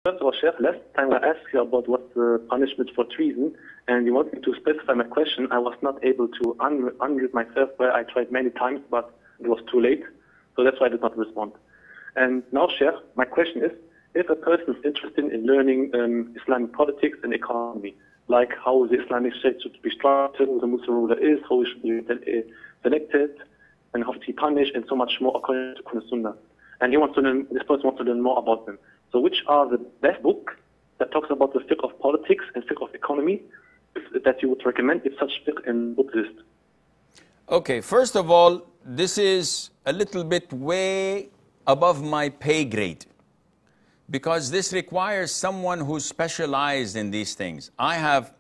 First of all, Sheikh, last time I asked you about what's the punishment for treason, and you want me to specify my question. I was not able to unmute myself, where I tried many times, but it was too late. So that's why I did not respond. And now, Sheikh, my question is, if a person is interested in learning Islamic politics and economy, like how the Islamic State should be structured, who the Muslim ruler is, how he should be selected, and how to be punished, and so much more according to Quran and Sunnah. And this person wants to learn more about them. So which are the best book that talks about the fiqh of politics and fiqh of economy that you would recommend if such fiqh in book exist? Okay, first of all, this is a little bit way above my pay grade, because this requires someone who's specialized in these things. I have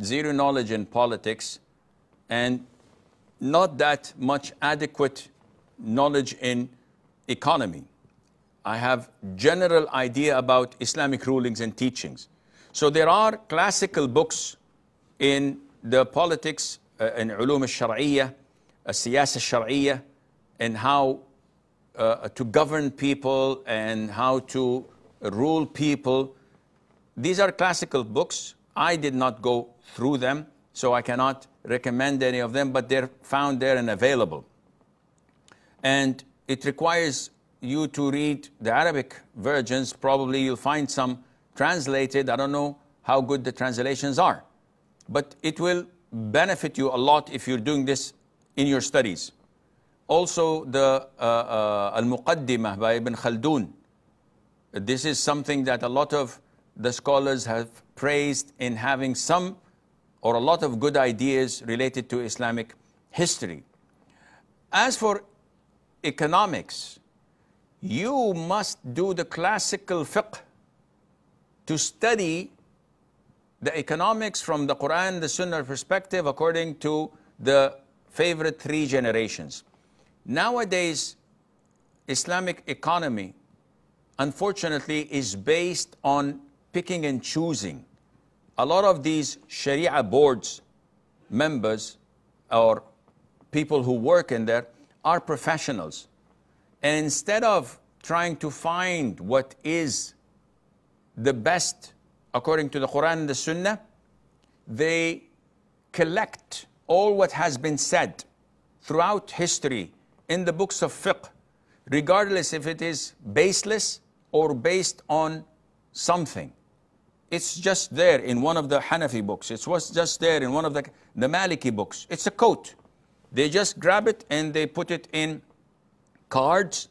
zero knowledge in politics and not that much adequate knowledge in economy. I have general idea about Islamic rulings and teachings. So there are classical books in the politics, in ulum al-shar'iyya, siyasa al-shar'iyya, and how to govern people and how to rule people. These are classical books. I did not go through them, so I cannot recommend any of them, but they're found there and available. And it requires you to read the Arabic versions. Probably you'll find some translated. I don't know how good the translations are, but it will benefit you a lot if you're doing this in your studies. Also, the Al-Muqaddimah by Ibn Khaldun. This is something that a lot of the scholars have praised in having some or a lot of good ideas related to Islamic history. As for economics, you must do the classical fiqh to study the economics from the Quran, the Sunnah perspective, according to the favorite three generations. Nowadays, Islamic economy, unfortunately, is based on picking and choosing. A lot of these Sharia boards members or people who work in there are professionals. And instead of trying to find what is the best according to the Quran and the Sunnah, they collect all what has been said throughout history in the books of fiqh, regardless if it is baseless or based on something. It's just there in one of the Hanafi books. It was just there in one of the Maliki books. It's a quote. They just grab it and they put it in cards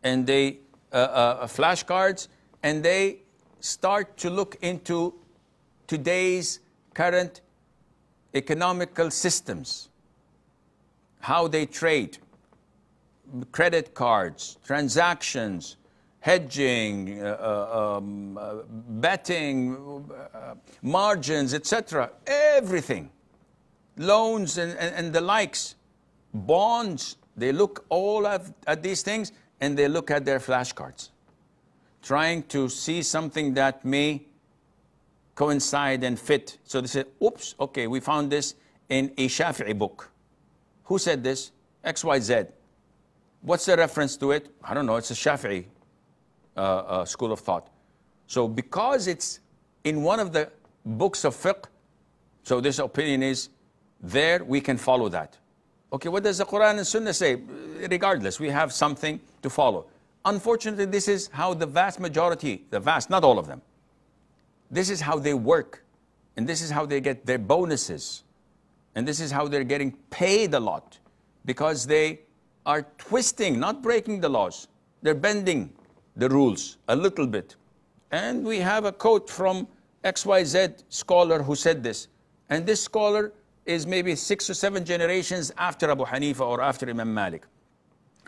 and they flashcards, and they start to look into today's current economical systems, how they trade, credit cards, transactions, hedging, betting, margins, etc. Everything, loans and the likes, bonds. They look all at these things, and they look at their flashcards, trying to see something that may coincide and fit. So they say, oops, okay, we found this in a Shafi'i book. Who said this? XYZ. What's the reference to it? I don't know, it's a Shafi'i school of thought. So because it's in one of the books of fiqh, so this opinion is there, we can follow that. Okay, what does the Quran and Sunnah say? Regardless, we have something to follow. Unfortunately, this is how the vast majority, not all of them, this is how they work, and this is how they get their bonuses, and this is how they're getting paid a lot, because they are twisting, not breaking the laws. They're bending the rules a little bit. And we have a quote from XYZ scholar who said this, and this scholar is maybe 6 or 7 generations after Abu Hanifa or after Imam Malik.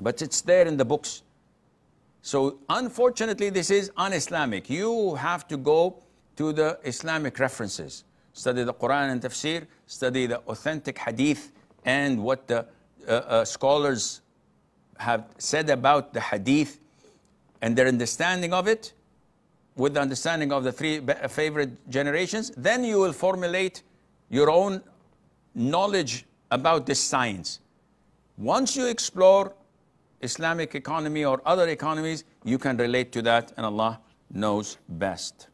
But it's there in the books. So unfortunately, this is un-Islamic. You have to go to the Islamic references. Study the Quran and Tafsir, study the authentic hadith and what the scholars have said about the hadith and their understanding of it, with the understanding of the three favorite generations. Then you will formulate your own knowledge about this science. Once you explore Islamic economy or other economies, you can relate to that, and Allah knows best.